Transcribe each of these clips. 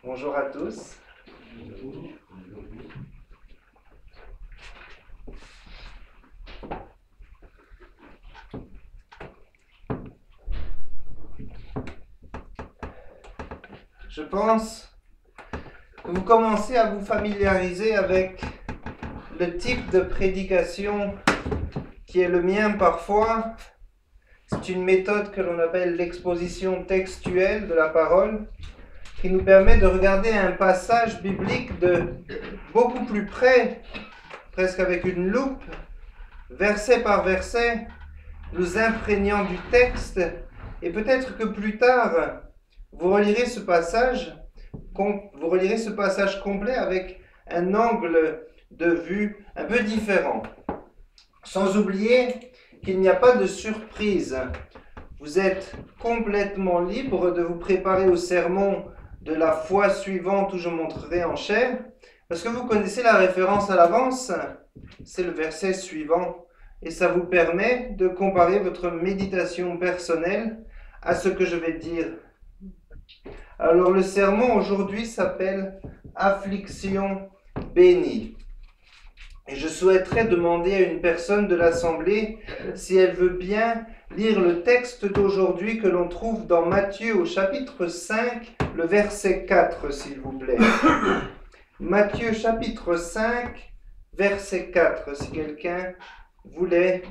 Bonjour à tous. Je pense que vous commencez à vous familiariser avec le type de prédication qui est le mien parfois. C'est une méthode que l'on appelle l'exposition textuelle de la parole, qui nous permet de regarder un passage biblique de beaucoup plus près, presque avec une loupe, verset par verset, nous imprégnant du texte, et peut-être que plus tard, vous relirez ce passage complet avec un angle de vue un peu différent. Sans oublier qu'il n'y a pas de surprise. Vous êtes complètement libre de vous préparer au sermon de la fois suivante où je montrerai en chair, parce que vous connaissez la référence à l'avance, c'est le verset suivant, et ça vous permet de comparer votre méditation personnelle à ce que je vais dire. Alors le sermon aujourd'hui s'appelle « Affliction bénie ». Et je souhaiterais demander à une personne de l'Assemblée si elle veut bien lire le texte d'aujourd'hui que l'on trouve dans Matthieu au chapitre 5, le verset 4, s'il vous plaît. Matthieu chapitre 5, verset 4, si quelqu'un voulait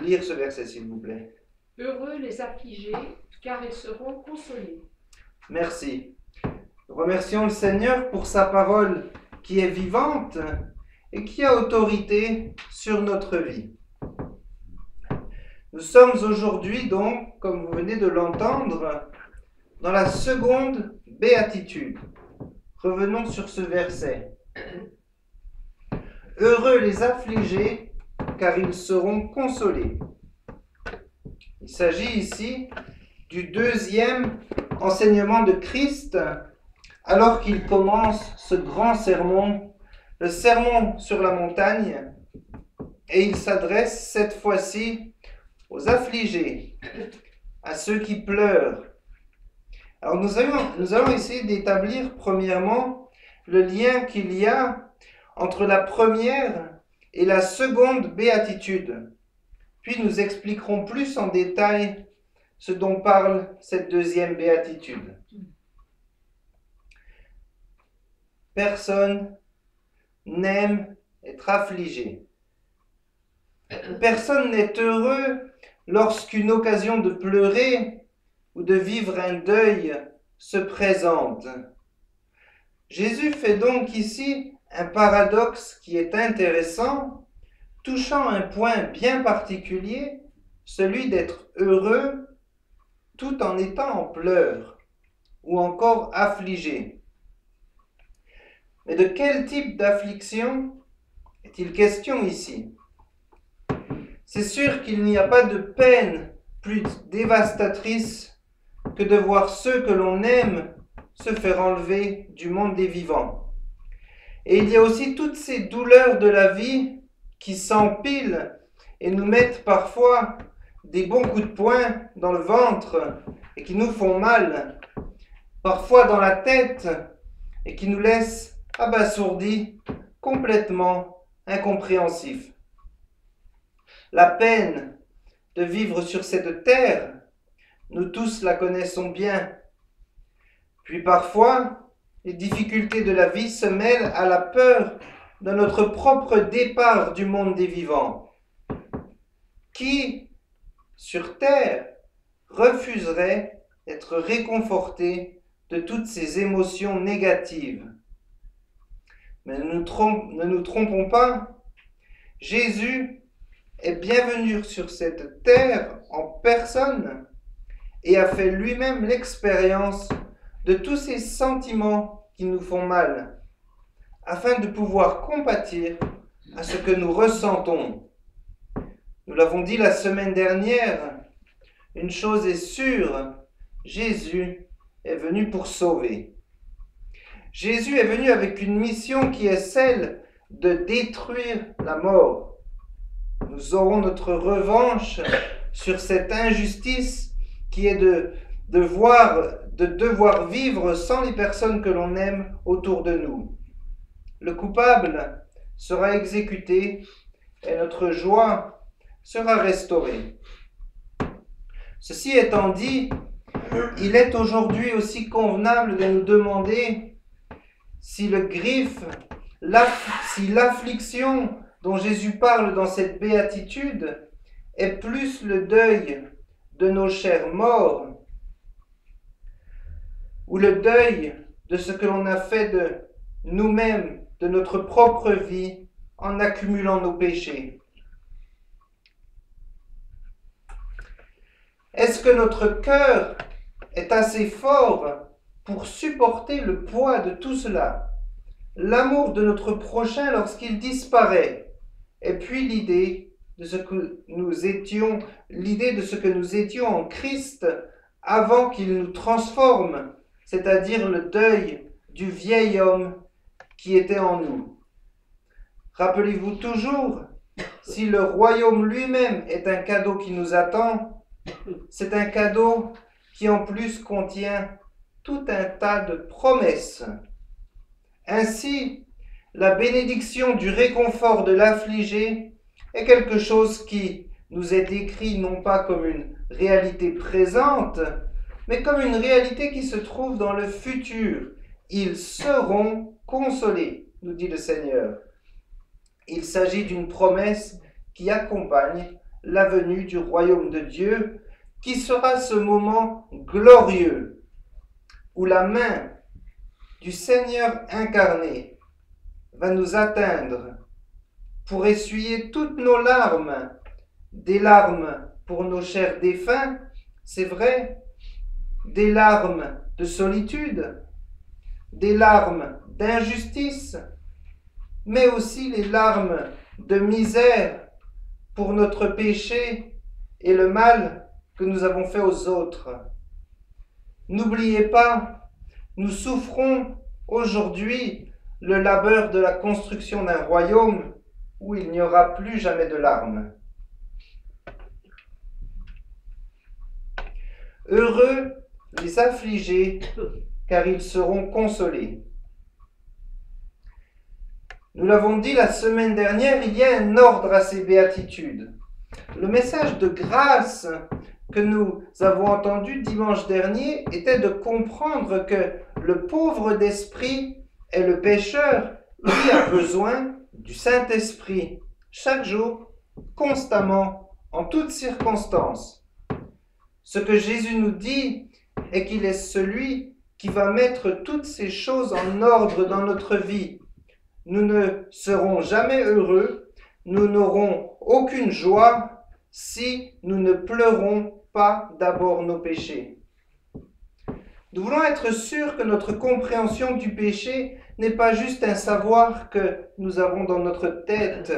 lire ce verset, s'il vous plaît. Heureux les affligés, car ils seront consolés. Merci. Nous remercions le Seigneur pour sa parole qui est vivante et qui a autorité sur notre vie. Nous sommes aujourd'hui donc, comme vous venez de l'entendre, dans la seconde béatitude. Revenons sur ce verset. Heureux les affligés, car ils seront consolés. Il s'agit ici du deuxième enseignement de Christ alors qu'il commence ce grand sermon, le sermon sur la montagne, et il s'adresse cette fois-ci aux affligés, à ceux qui pleurent. Alors nous allons essayer d'établir premièrement le lien qu'il y a entre la première et la seconde béatitude. Puis nous expliquerons plus en détail ce dont parle cette deuxième béatitude. Personne n'aime être affligé. Personne n'est heureux lorsqu'une occasion de pleurer ou de vivre un deuil se présente. Jésus fait donc ici un paradoxe qui est intéressant, touchant un point bien particulier, celui d'être heureux tout en étant en pleurs ou encore affligé. Mais de quel type d'affliction est-il question ici? C'est sûr qu'il n'y a pas de peine plus dévastatrice que de voir ceux que l'on aime se faire enlever du monde des vivants. Et il y a aussi toutes ces douleurs de la vie qui s'empilent et nous mettent parfois des bons coups de poing dans le ventre et qui nous font mal, parfois dans la tête et qui nous laissent abasourdis, complètement incompréhensifs. La peine de vivre sur cette terre, nous tous la connaissons bien. Puis parfois, les difficultés de la vie se mêlent à la peur de notre propre départ du monde des vivants. Qui, sur terre, refuserait d'être réconforté de toutes ces émotions négatives? Mais ne nous trompons pas, Jésus est bienvenu sur cette terre en personne et a fait lui-même l'expérience de tous ces sentiments qui nous font mal, afin de pouvoir compatir à ce que nous ressentons. Nous l'avons dit la semaine dernière, une chose est sûre, Jésus est venu pour sauver. Jésus est venu avec une mission qui est celle de détruire la mort. Nous aurons notre revanche sur cette injustice qui est de de devoir vivre sans les personnes que l'on aime autour de nous. Le coupable sera exécuté et notre joie sera restaurée. Ceci étant dit, il est aujourd'hui aussi convenable de nous demander si si l'affliction dont Jésus parle dans cette béatitude est plus le deuil de nos chers morts ou le deuil de ce que l'on a fait de nous-mêmes, de notre propre vie, en accumulant nos péchés. Est-ce que notre cœur est assez fort pour supporter le poids de tout cela, l'amour de notre prochain lorsqu'il disparaît, et puis l'idée de ce que nous étions en Christ avant qu'il nous transforme, c'est-à-dire le deuil du vieil homme qui était en nous. Rappelez-vous toujours, si le royaume lui-même est un cadeau qui nous attend, c'est un cadeau qui en plus contient tout un tas de promesses. Ainsi, la bénédiction du réconfort de l'affligé est quelque chose qui nous est décrit non pas comme une réalité présente, mais comme une réalité qui se trouve dans le futur. Ils seront consolés, nous dit le Seigneur. Il s'agit d'une promesse qui accompagne la venue du royaume de Dieu, qui sera ce moment glorieux, où la main du Seigneur incarné va nous atteindre pour essuyer toutes nos larmes, des larmes pour nos chers défunts, c'est vrai, des larmes de solitude, des larmes d'injustice, mais aussi les larmes de misère pour notre péché et le mal que nous avons fait aux autres. N'oubliez pas, nous souffrons aujourd'hui le labeur de la construction d'un royaume où il n'y aura plus jamais de larmes. Heureux les affligés, car ils seront consolés. Nous l'avons dit la semaine dernière, il y a un ordre à ces béatitudes. Le message de grâce que nous avons entendu dimanche dernier était de comprendre que le pauvre d'esprit est le pécheur qui a besoin du Saint-Esprit, chaque jour, constamment, en toutes circonstances. Ce que Jésus nous dit est qu'il est celui qui va mettre toutes ces choses en ordre dans notre vie. Nous ne serons jamais heureux, nous n'aurons aucune joie si nous ne pleurons pas d'abord nos péchés. Nous voulons être sûrs que notre compréhension du péché n'est pas juste un savoir que nous avons dans notre tête,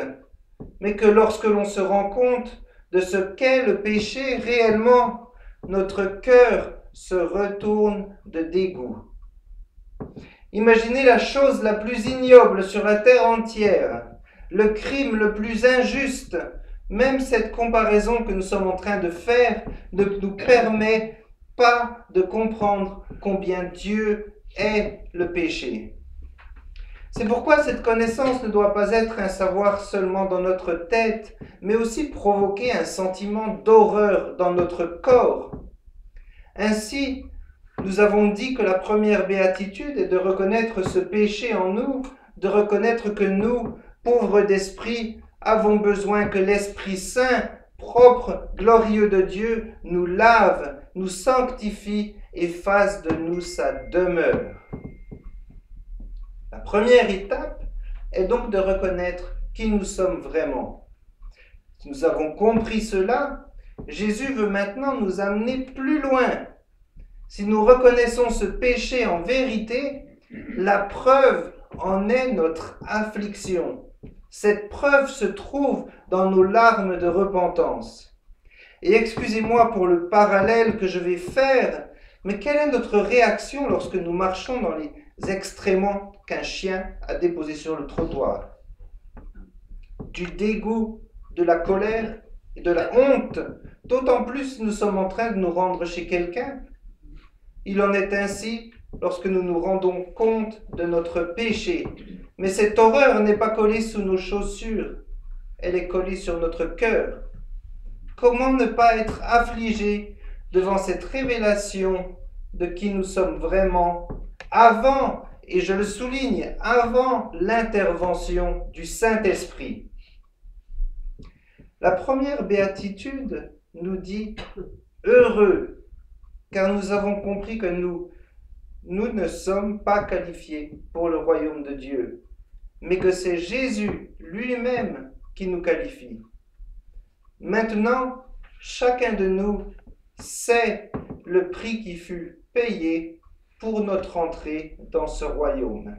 mais que lorsque l'on se rend compte de ce qu'est le péché réellement, notre cœur se retourne de dégoût. Imaginez la chose la plus ignoble sur la terre entière, le crime le plus injuste. Même cette comparaison que nous sommes en train de faire ne nous permet pas de comprendre combien Dieu est le péché. C'est pourquoi cette connaissance ne doit pas être un savoir seulement dans notre tête, mais aussi provoquer un sentiment d'horreur dans notre corps. Ainsi, nous avons dit que la première béatitude est de reconnaître ce péché en nous, de reconnaître que nous, pauvres d'esprit, avons besoin que l'Esprit Saint, propre, glorieux de Dieu, nous lave, nous sanctifie et fasse de nous sa demeure. La première étape est donc de reconnaître qui nous sommes vraiment. Si nous avons compris cela, Jésus veut maintenant nous amener plus loin. Si nous reconnaissons ce péché en vérité, la preuve en est notre affliction. Cette preuve se trouve dans nos larmes de repentance. Et excusez-moi pour le parallèle que je vais faire, mais quelle est notre réaction lorsque nous marchons dans les excréments qu'un chien a déposés sur le trottoir? Du dégoût, de la colère et de la honte, d'autant plus si nous sommes en train de nous rendre chez quelqu'un. Il en est ainsi lorsque nous nous rendons compte de notre péché. Mais cette horreur n'est pas collée sous nos chaussures, elle est collée sur notre cœur. Comment ne pas être affligé devant cette révélation de qui nous sommes vraiment avant, et je le souligne, avant l'intervention du Saint-Esprit. La première béatitude nous dit « Heureux », car nous avons compris que nous ne sommes pas qualifiés pour le royaume de Dieu, mais que c'est Jésus lui-même qui nous qualifie. Maintenant, chacun de nous sait le prix qui fut payé pour notre entrée dans ce royaume.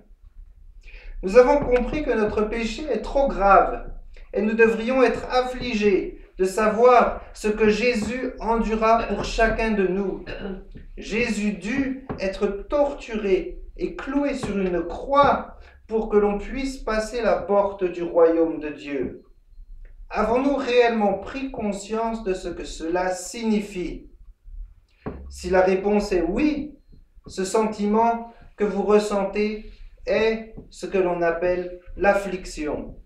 Nous avons compris que notre péché est trop grave et nous devrions être affligés de savoir ce que Jésus endura pour chacun de nous. Jésus dut être torturé et cloué sur une croix pour que l'on puisse passer la porte du royaume de Dieu. Avons-nous réellement pris conscience de ce que cela signifie? Si la réponse est oui, ce sentiment que vous ressentez est ce que l'on appelle l'affliction.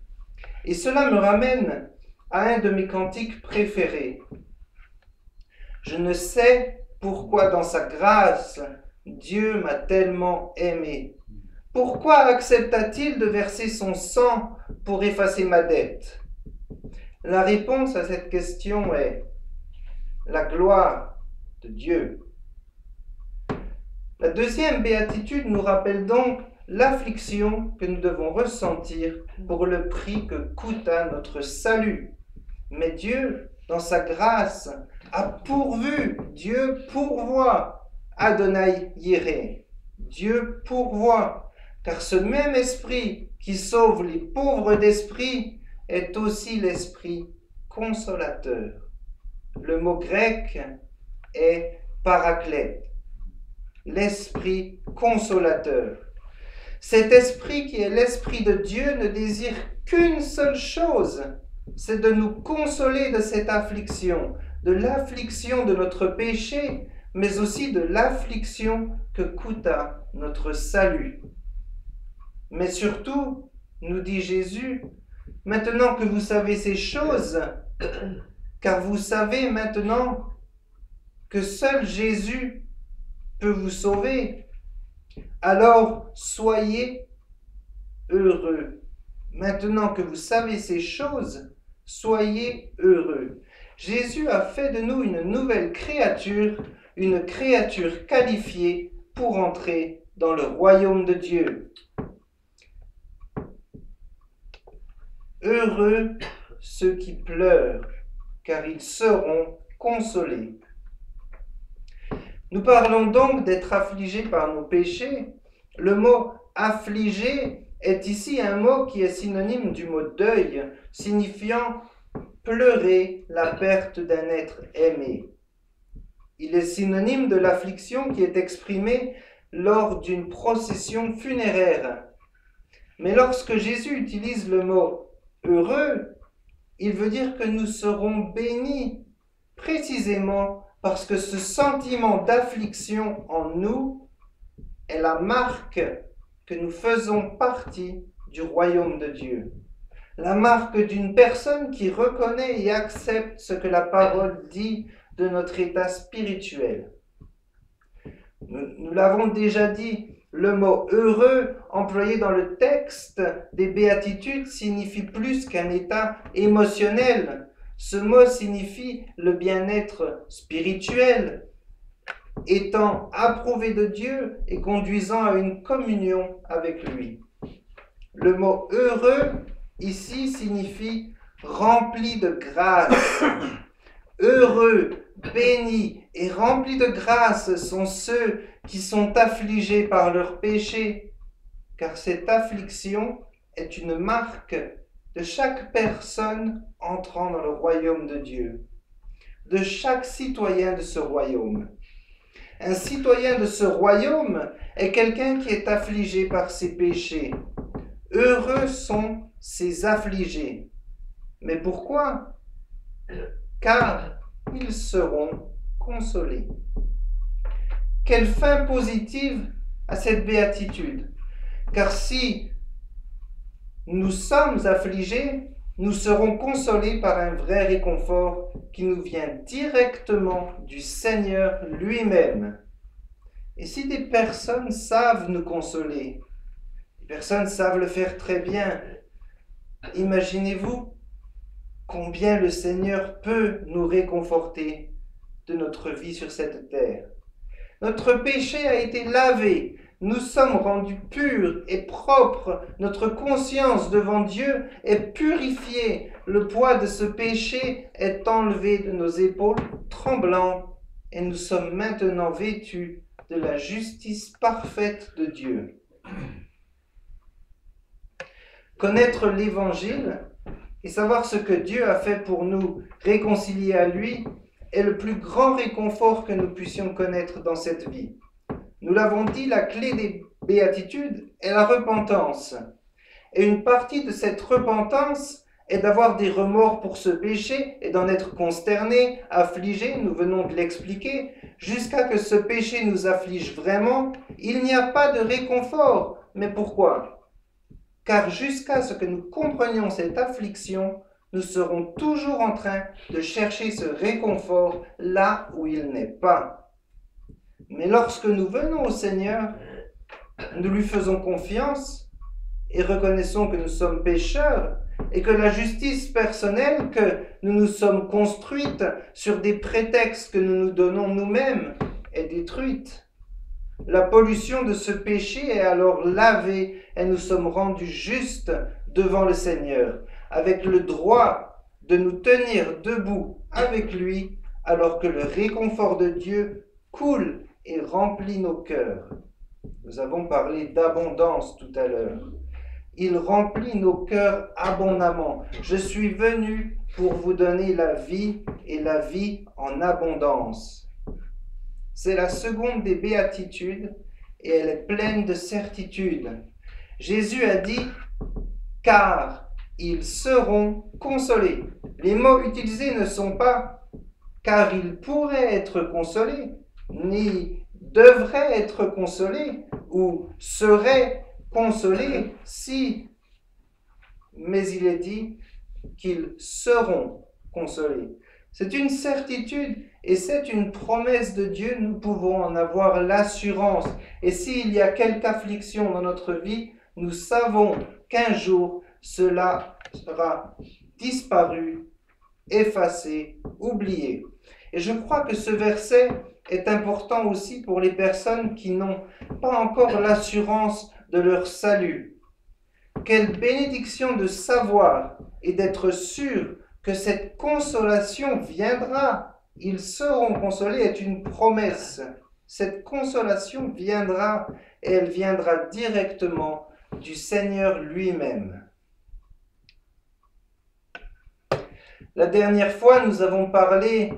Et cela me ramène à un de mes cantiques préférés. Je ne sais pourquoi dans sa grâce, Dieu m'a tellement aimé. Pourquoi accepta-t-il de verser son sang pour effacer ma dette? La réponse à cette question est la gloire de Dieu. La deuxième béatitude nous rappelle donc l'affliction que nous devons ressentir pour le prix que coûta notre salut. Mais Dieu, dans sa grâce, a pourvu, Dieu pourvoit, Adonai Yireh. Dieu pourvoit, car ce même esprit qui sauve les pauvres d'esprit est aussi l'esprit consolateur. Le mot grec est paraclète, l'esprit consolateur. Cet esprit qui est l'esprit de Dieu ne désire qu'une seule chose, c'est de nous consoler de cette affliction, de l'affliction de notre péché, mais aussi de l'affliction que coûta notre salut. Mais surtout, nous dit Jésus, maintenant que vous savez ces choses, car vous savez maintenant que seul Jésus peut vous sauver, alors soyez heureux. Maintenant que vous savez ces choses, soyez heureux. Jésus a fait de nous une nouvelle créature, une créature qualifiée pour entrer dans le royaume de Dieu. Heureux ceux qui pleurent, car ils seront consolés. Nous parlons donc d'être affligés par nos péchés. Le mot affligé est ici un mot qui est synonyme du mot deuil, signifiant pleurer la perte d'un être aimé. Il est synonyme de l'affliction qui est exprimée lors d'une procession funéraire. Mais lorsque Jésus utilise le mot heureux, il veut dire que nous serons bénis, précisément parce que ce sentiment d'affliction en nous est la marque que nous faisons partie du royaume de Dieu. La marque d'une personne qui reconnaît et accepte ce que la parole dit de notre état spirituel. Nous l'avons déjà dit, le mot « heureux » employé dans le texte des béatitudes signifie plus qu'un état émotionnel. Ce mot signifie le bien-être spirituel, étant approuvé de Dieu et conduisant à une communion avec lui. Le mot « heureux » ici signifie « rempli de grâce ». Heureux, bénis et remplis de grâce sont ceux qui sont affligés par leurs péchés, car cette affliction est une marque de chaque personne entrant dans le royaume de Dieu, de chaque citoyen de ce royaume. Un citoyen de ce royaume est quelqu'un qui est affligé par ses péchés. Heureux sont ces affligés. Mais pourquoi? Car ils seront consolés. Quelle fin positive à cette béatitude. Car si nous sommes affligés, nous serons consolés par un vrai réconfort qui nous vient directement du Seigneur lui-même. Et si des personnes savent nous consoler, des personnes savent le faire très bien, imaginez-vous combien le Seigneur peut nous réconforter de notre vie sur cette terre. Notre péché a été lavé, nous sommes rendus purs et propres, notre conscience devant Dieu est purifiée, le poids de ce péché est enlevé de nos épaules tremblantes et nous sommes maintenant vêtus de la justice parfaite de Dieu. Connaître l'Évangile et savoir ce que Dieu a fait pour nous réconcilier à lui est le plus grand réconfort que nous puissions connaître dans cette vie. Nous l'avons dit, la clé des béatitudes est la repentance. Et une partie de cette repentance est d'avoir des remords pour ce péché et d'en être consterné, affligé, nous venons de l'expliquer, jusqu'à que ce péché nous afflige vraiment. Il n'y a pas de réconfort. Mais pourquoi ? Car jusqu'à ce que nous comprenions cette affliction, nous serons toujours en train de chercher ce réconfort là où il n'est pas. Mais lorsque nous venons au Seigneur, nous lui faisons confiance et reconnaissons que nous sommes pécheurs et que la justice personnelle que nous nous sommes construite sur des prétextes que nous nous donnons nous-mêmes est détruite. La pollution de ce péché est alors lavée et nous sommes rendus justes devant le Seigneur, avec le droit de nous tenir debout avec lui alors que le réconfort de Dieu coule et remplit nos cœurs. Nous avons parlé d'abondance tout à l'heure. Il remplit nos cœurs abondamment. Je suis venu pour vous donner la vie et la vie en abondance. C'est la seconde des béatitudes et elle est pleine de certitude. Jésus a dit « car ils seront consolés ». Les mots utilisés ne sont pas « car ils pourraient être consolés », ni « devraient être consolés » ou « seraient consolés si », mais il est dit qu'ils seront consolés. C'est une certitude et c'est une promesse de Dieu, nous pouvons en avoir l'assurance. Et s'il y a quelque affliction dans notre vie, nous savons qu'un jour, cela sera disparu, effacé, oublié. Et je crois que ce verset est important aussi pour les personnes qui n'ont pas encore l'assurance de leur salut. Quelle bénédiction de savoir et d'être sûr que cette consolation viendra. Ils seront consolés est une promesse. Cette consolation viendra et elle viendra directement du Seigneur lui-même. La dernière fois, nous avons parlé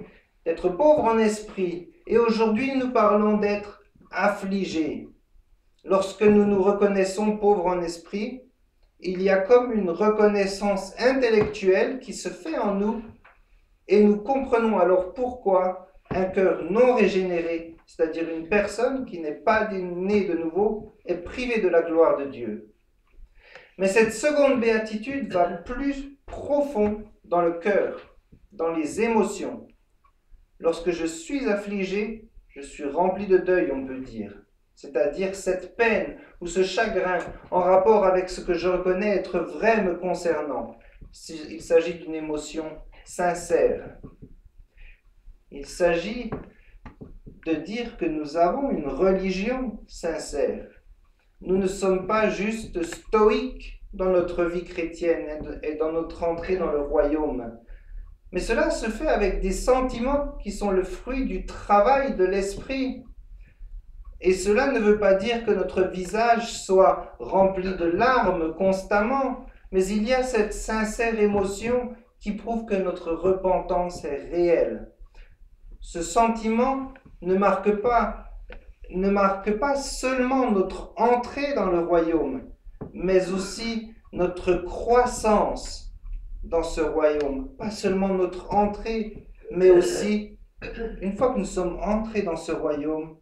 d'être pauvres en esprit et aujourd'hui, nous parlons d'être affligés. Lorsque nous nous reconnaissons pauvres en esprit, il y a comme une reconnaissance intellectuelle qui se fait en nous et nous comprenons alors pourquoi un cœur non régénéré, c'est-à-dire une personne qui n'est pas née de nouveau, est privée de la gloire de Dieu. Mais cette seconde béatitude va plus profond dans le cœur, dans les émotions. Lorsque je suis affligé, je suis rempli de deuil, on peut dire. C'est-à-dire cette peine ou ce chagrin en rapport avec ce que je reconnais être vrai me concernant. Il s'agit d'une émotion sincère. Il s'agit de dire que nous avons une religion sincère. Nous ne sommes pas juste stoïques dans notre vie chrétienne et dans notre entrée dans le royaume. Mais cela se fait avec des sentiments qui sont le fruit du travail de l'esprit. Et cela ne veut pas dire que notre visage soit rempli de larmes constamment, mais il y a cette sincère émotion qui prouve que notre repentance est réelle. Ce sentiment ne marque pas seulement notre entrée dans le royaume, mais aussi notre croissance dans ce royaume. Pas seulement notre entrée, mais aussi, une fois que nous sommes entrés dans ce royaume,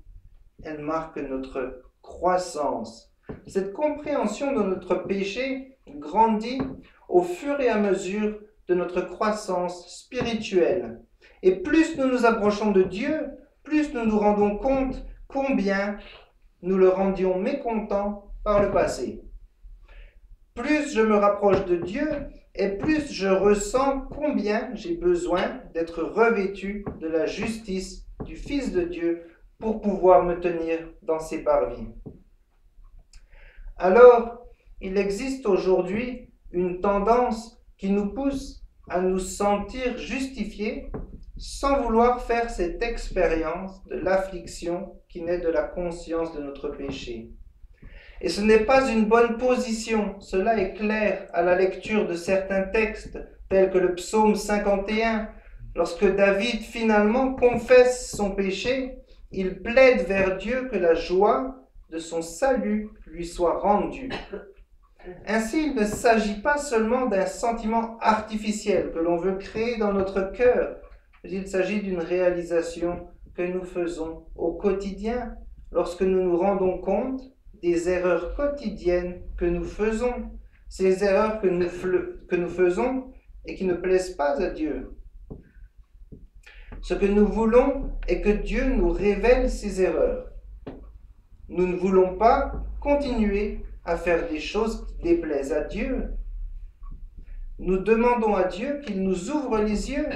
elle marque notre croissance. Cette compréhension de notre péché grandit au fur et à mesure de notre croissance spirituelle. Et plus nous nous approchons de Dieu, plus nous nous rendons compte combien nous le rendions mécontent par le passé. Plus je me rapproche de Dieu, et plus je ressens combien j'ai besoin d'être revêtu de la justice du Fils de Dieu pour pouvoir me tenir dans ses parvis. Alors, il existe aujourd'hui une tendance qui nous pousse à nous sentir justifiés sans vouloir faire cette expérience de l'affliction qui naît de la conscience de notre péché. Et ce n'est pas une bonne position, cela est clair à la lecture de certains textes, tels que le psaume 51. Lorsque David finalement confesse son péché, il plaide vers Dieu que la joie de son salut lui soit rendue. Ainsi, il ne s'agit pas seulement d'un sentiment artificiel que l'on veut créer dans notre cœur, mais il s'agit d'une réalisation que nous faisons au quotidien lorsque nous nous rendons compte des erreurs quotidiennes que nous faisons, ces erreurs que nous faisons et qui ne plaisent pas à Dieu. Ce que nous voulons est que Dieu nous révèle ces erreurs. Nous ne voulons pas continuer à faire des choses qui déplaisent à Dieu. Nous demandons à Dieu qu'il nous ouvre les yeux.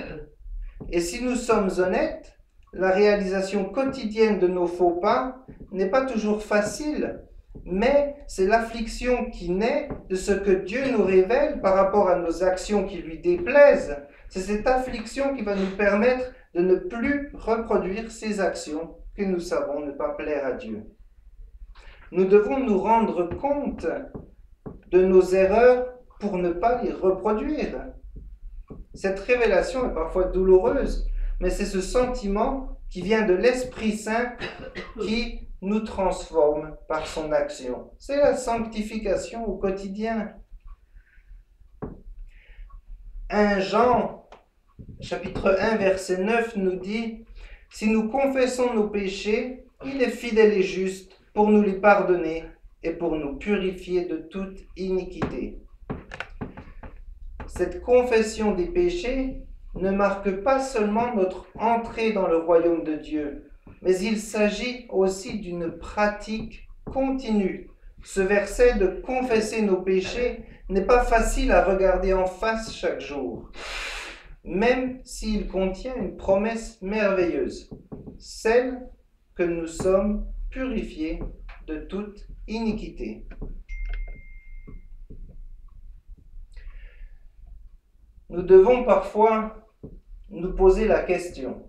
Et si nous sommes honnêtes, la réalisation quotidienne de nos faux pas n'est pas toujours facile, mais c'est l'affliction qui naît de ce que Dieu nous révèle par rapport à nos actions qui lui déplaisent. C'est cette affliction qui va nous permettre de ne plus reproduire ces actions que nous savons ne pas plaire à Dieu. Nous devons nous rendre compte de nos erreurs pour ne pas les reproduire. Cette révélation est parfois douloureuse, mais c'est ce sentiment qui vient de l'Esprit Saint qui nous transforme par son action. C'est la sanctification au quotidien. 1 Jean, chapitre 1, verset 9 nous dit « Si nous confessons nos péchés, il est fidèle et juste pour nous les pardonner et pour nous purifier de toute iniquité. » Cette confession des péchés ne marque pas seulement notre entrée dans le royaume de Dieu, mais il s'agit aussi d'une pratique continue. Ce verset de confesser nos péchés n'est pas facile à regarder en face chaque jour, même s'il contient une promesse merveilleuse, celle que nous sommes purifiés de toute iniquité. Nous devons parfois nous poser la question: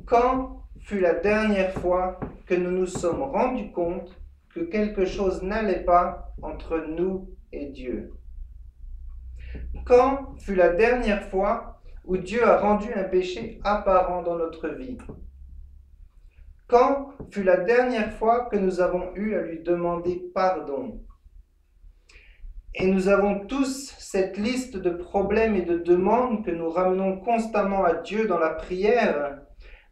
quand fut la dernière fois que nous nous sommes rendus compte que quelque chose n'allait pas entre nous et Dieu? Quand fut la dernière fois où Dieu a rendu un péché apparent dans notre vie? Quand fut la dernière fois que nous avons eu à lui demander pardon? Et nous avons tous cette liste de problèmes et de demandes que nous ramenons constamment à Dieu dans la prière.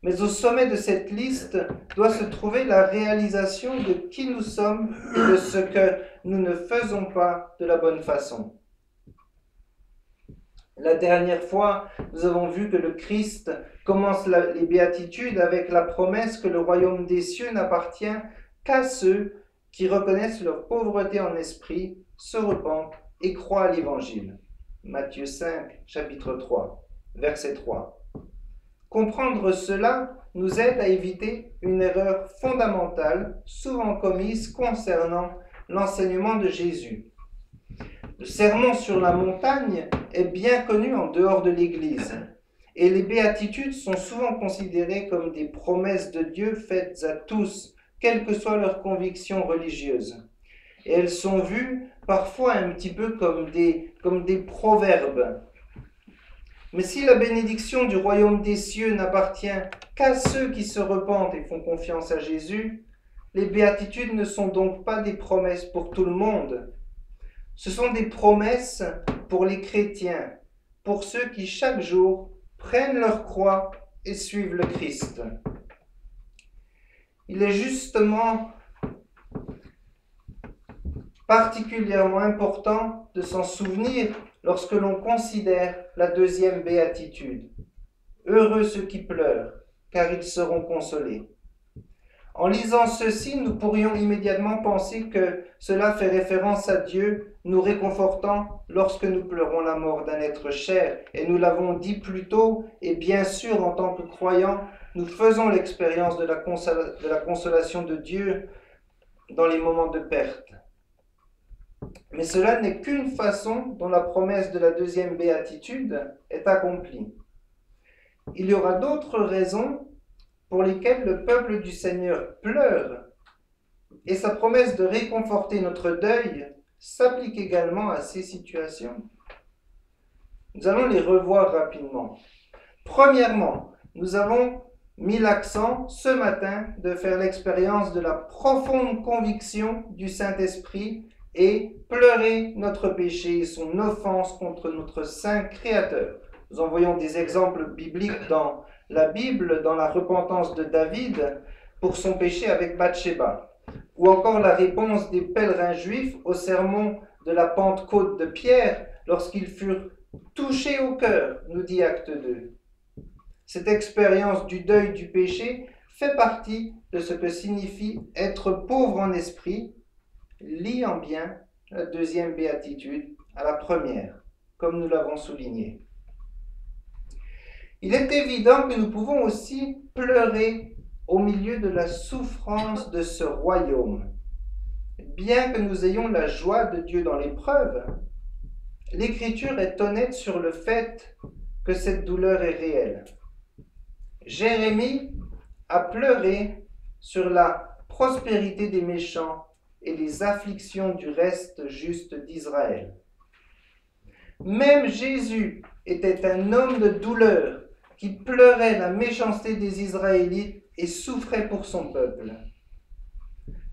Mais au sommet de cette liste doit se trouver la réalisation de qui nous sommes et de ce que nous ne faisons pas de la bonne façon. La dernière fois, nous avons vu que le Christ commence les béatitudes avec la promesse que le royaume des cieux n'appartient qu'à ceux qui reconnaissent leur pauvreté en esprit, se repentent et croient à l'Évangile. Matthieu 5, chapitre 3, verset 3. Comprendre cela nous aide à éviter une erreur fondamentale, souvent commise concernant l'enseignement de Jésus. Le sermon sur la montagne est bien connu en dehors de l'Église, et les béatitudes sont souvent considérées comme des promesses de Dieu faites à tous, quelle que soit leur conviction religieuse. Et elles sont vues parfois un petit peu comme des proverbes. Mais si la bénédiction du royaume des cieux n'appartient qu'à ceux qui se repentent et font confiance à Jésus, les béatitudes ne sont donc pas des promesses pour tout le monde. Ce sont des promesses pour les chrétiens, pour ceux qui chaque jour prennent leur croix et suivent le Christ. il est justement particulièrement important de s'en souvenir lorsque l'on considère la deuxième béatitude. Heureux ceux qui pleurent, car ils seront consolés. En lisant ceci, nous pourrions immédiatement penser que cela fait référence à Dieu nous réconfortant lorsque nous pleurons la mort d'un être cher. Et nous l'avons dit plus tôt, et bien sûr, en tant que croyants, nous faisons l'expérience de la consolation de Dieu dans les moments de perte. Mais cela n'est qu'une façon dont la promesse de la deuxième béatitude est accomplie. Il y aura d'autres raisons pour lesquelles le peuple du Seigneur pleure, et sa promesse de réconforter notre deuil s'applique également à ces situations. Nous allons les revoir rapidement. Premièrement, nous avons mis l'accent ce matin de faire l'expérience de la profonde conviction du Saint-Esprit et pleurer notre péché et son offense contre notre Saint Créateur. Nous en voyons des exemples bibliques dans la Bible, dans la repentance de David pour son péché avec Bathsheba, ou encore la réponse des pèlerins juifs au sermon de la Pentecôte de Pierre lorsqu'ils furent touchés au cœur, nous dit Acte 2. Cette expérience du deuil du péché fait partie de ce que signifie être pauvre en esprit, liant bien la deuxième béatitude à la première, comme nous l'avons souligné. Il est évident que nous pouvons aussi pleurer au milieu de la souffrance de ce royaume. Bien que nous ayons la joie de Dieu dans l'épreuve, l'Écriture est honnête sur le fait que cette douleur est réelle. Jérémie a pleuré sur la prospérité des méchants et les afflictions du reste juste d'Israël. Même Jésus était un homme de douleur qui pleurait la méchanceté des Israélites et souffrait pour son peuple.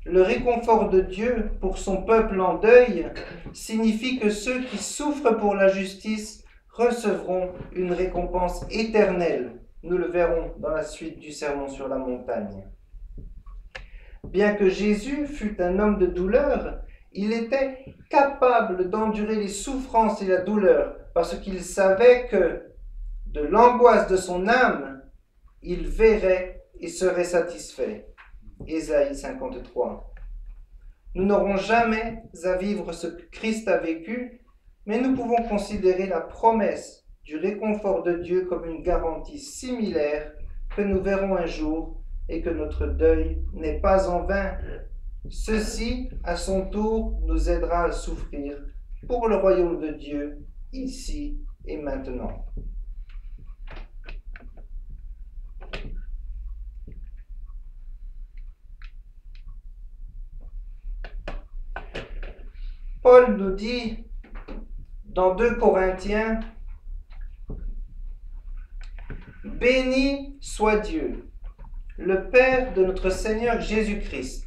Le réconfort de Dieu pour son peuple en deuil signifie que ceux qui souffrent pour la justice recevront une récompense éternelle. Nous le verrons dans la suite du sermon sur la montagne. Bien que Jésus fût un homme de douleur, il était capable d'endurer les souffrances et la douleur parce qu'il savait que de l'angoisse de son âme, il verrait et serait satisfait. Ésaïe 53. Nous n'aurons jamais à vivre ce que Christ a vécu, mais nous pouvons considérer la promesse du réconfort de Dieu comme une garantie similaire que nous verrons un jour et que notre deuil n'est pas en vain. Ceci, à son tour, nous aidera à souffrir pour le royaume de Dieu, ici et maintenant. Paul nous dit dans 2 Corinthiens, « Béni soit Dieu, le Père de notre Seigneur Jésus-Christ,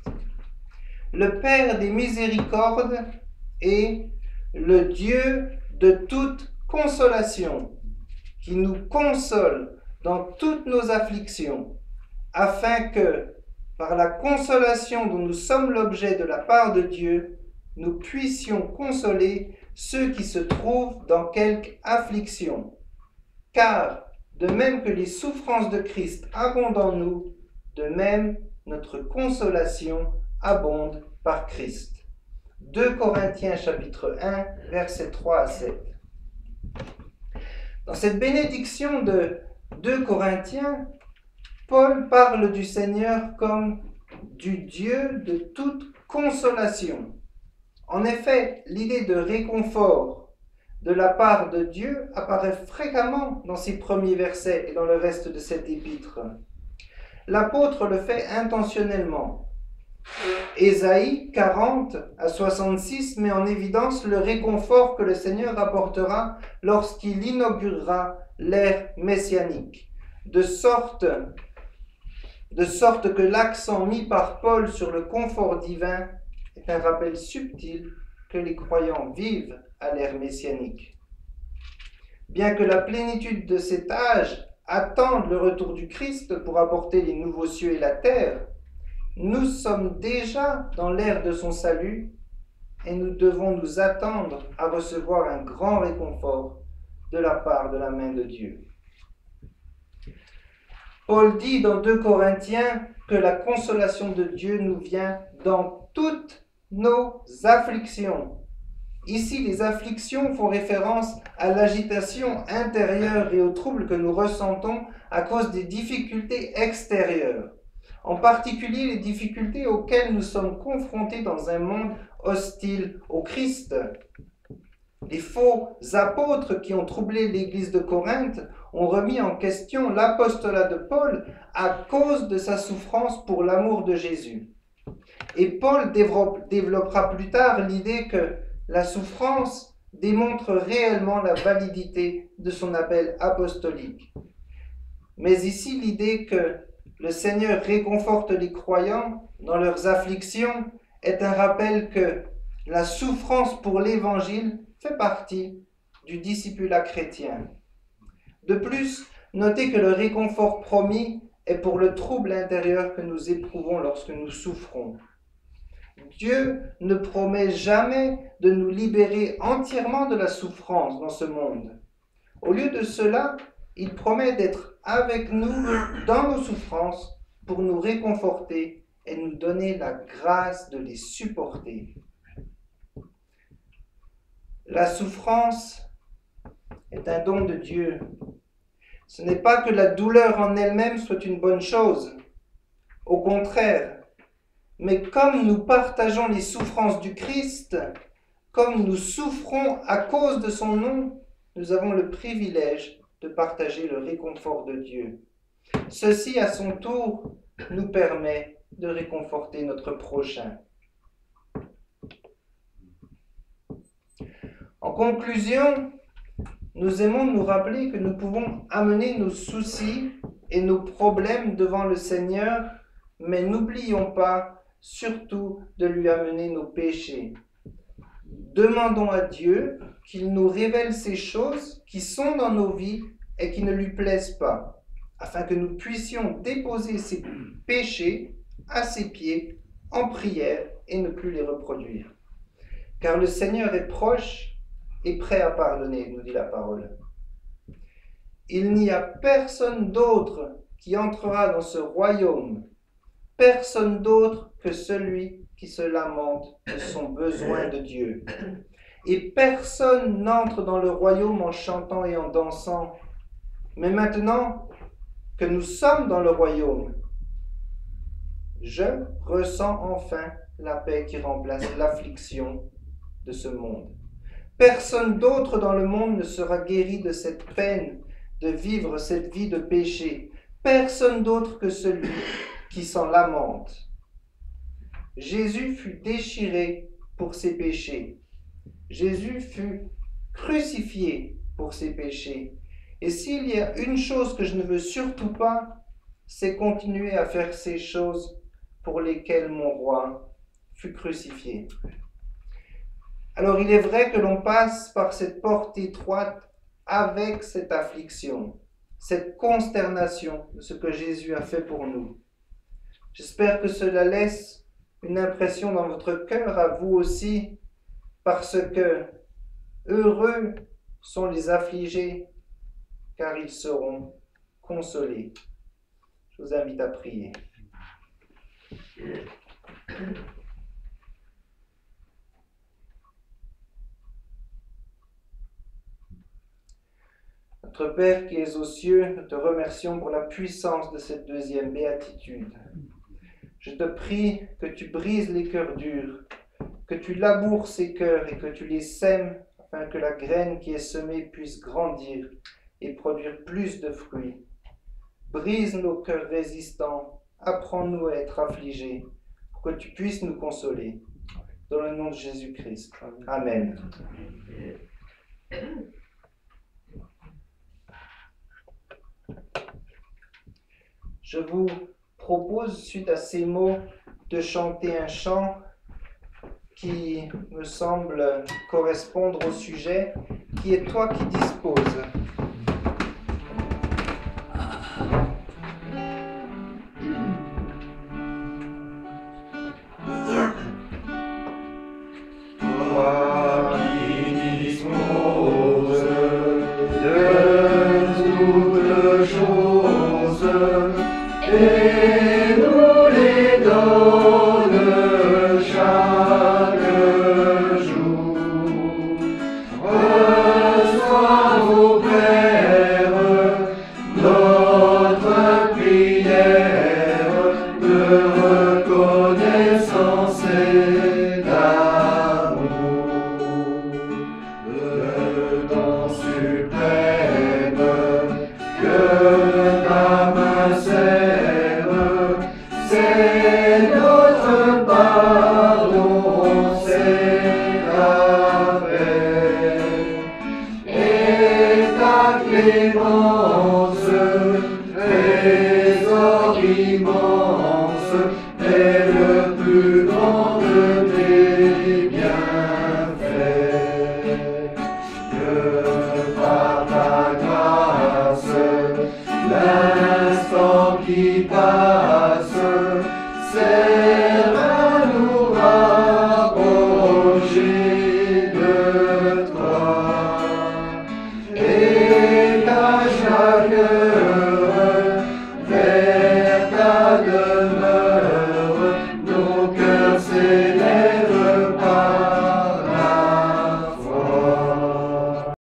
le Père des miséricordes et le Dieu de toute consolation, qui nous console dans toutes nos afflictions, afin que, par la consolation dont nous sommes l'objet de la part de Dieu, nous puissions consoler ceux qui se trouvent dans quelque affliction. Car, de même que les souffrances de Christ abondent en nous, de même notre consolation abonde par Christ. » 2 Corinthiens chapitre 1, versets 3 à 7. Dans cette bénédiction de 2 Corinthiens, Paul parle du Seigneur comme du Dieu de toute consolation. En effet, l'idée de réconfort de la part de Dieu apparaît fréquemment dans ces premiers versets et dans le reste de cet épître. L'apôtre le fait intentionnellement. Ésaïe 40 à 66 met en évidence le réconfort que le Seigneur apportera lorsqu'il inaugurera l'ère messianique, de sorte que l'accent mis par Paul sur le confort divin est un rappel subtil que les croyants vivent à l'ère messianique. Bien que la plénitude de cet âge attende le retour du Christ pour apporter les nouveaux cieux et la terre, nous sommes déjà dans l'ère de son salut et nous devons nous attendre à recevoir un grand réconfort de la part de la main de Dieu. Paul dit dans 2 Corinthiens que la consolation de Dieu nous vient dans toutes nos afflictions. Ici, les afflictions font référence à l'agitation intérieure et aux troubles que nous ressentons à cause des difficultés extérieures. En particulier, les difficultés auxquelles nous sommes confrontés dans un monde hostile au Christ. Les faux apôtres qui ont troublé l'église de Corinthe ont remis en question l'apostolat de Paul à cause de sa souffrance pour l'amour de Jésus. Et Paul développera plus tard l'idée que la souffrance démontre réellement la validité de son appel apostolique. Mais ici, l'idée que le Seigneur réconforte les croyants dans leurs afflictions est un rappel que la souffrance pour l'Évangile fait partie du discipulat chrétien. De plus, notez que le réconfort promis est pour le trouble intérieur que nous éprouvons lorsque nous souffrons. Dieu ne promet jamais de nous libérer entièrement de la souffrance dans ce monde. Au lieu de cela, il promet d'être avec nous dans nos souffrances pour nous réconforter et nous donner la grâce de les supporter. La souffrance est un don de Dieu. Ce n'est pas que la douleur en elle-même soit une bonne chose. Au contraire, mais comme nous partageons les souffrances du Christ, comme nous souffrons à cause de son nom, nous avons le privilège de partager le réconfort de Dieu. Ceci, à son tour, nous permet de réconforter notre prochain. En conclusion, nous aimons nous rappeler que nous pouvons amener nos soucis et nos problèmes devant le Seigneur, mais n'oublions pas surtout de lui amener nos péchés. Demandons à Dieu qu'il nous révèle ces choses qui sont dans nos vies et qui ne lui plaisent pas, afin que nous puissions déposer ces péchés à ses pieds en prière et ne plus les reproduire. Car le Seigneur est proche et prêt à pardonner, nous dit la parole. Il n'y a personne d'autre qui entrera dans ce royaume, personne d'autre que celui qui se lamente de son besoin de Dieu. Et personne n'entre dans le royaume en chantant et en dansant. Mais maintenant que nous sommes dans le royaume, je ressens enfin la paix qui remplace l'affliction de ce monde. Personne d'autre dans le monde ne sera guéri de cette peine de vivre cette vie de péché. Personne d'autre que celui qui s'en lamente. Jésus fut déchiré pour ses péchés. Jésus fut crucifié pour ses péchés. Et s'il y a une chose que je ne veux surtout pas, c'est continuer à faire ces choses pour lesquelles mon roi fut crucifié. Alors il est vrai que l'on passe par cette porte étroite avec cette affliction, cette consternation de ce que Jésus a fait pour nous. J'espère que cela laisse une impression dans votre cœur à vous aussi, parce que heureux sont les affligés, car ils seront consolés. Je vous invite à prier. Notre Père qui es aux cieux, nous te remercions pour la puissance de cette deuxième béatitude. Je te prie que tu brises les cœurs durs, que tu laboures ces cœurs et que tu les sèmes afin que la graine qui est semée puisse grandir et produire plus de fruits. Brise nos cœurs résistants, apprends-nous à être affligés, pour que tu puisses nous consoler. Dans le nom de Jésus-Christ. Amen. Je vous propose, suite à ces mots, de chanter un chant qui me semble correspondre au sujet, qui est toi qui disposes. et nous les donne chaque jour. Reçois, ô Père, notre prière de reconnaissance et d'amour. Le don suprême que ta main serre, c'est notre pardon, c'est ta paix. Et ta clémence, trésor immense, est le plus grand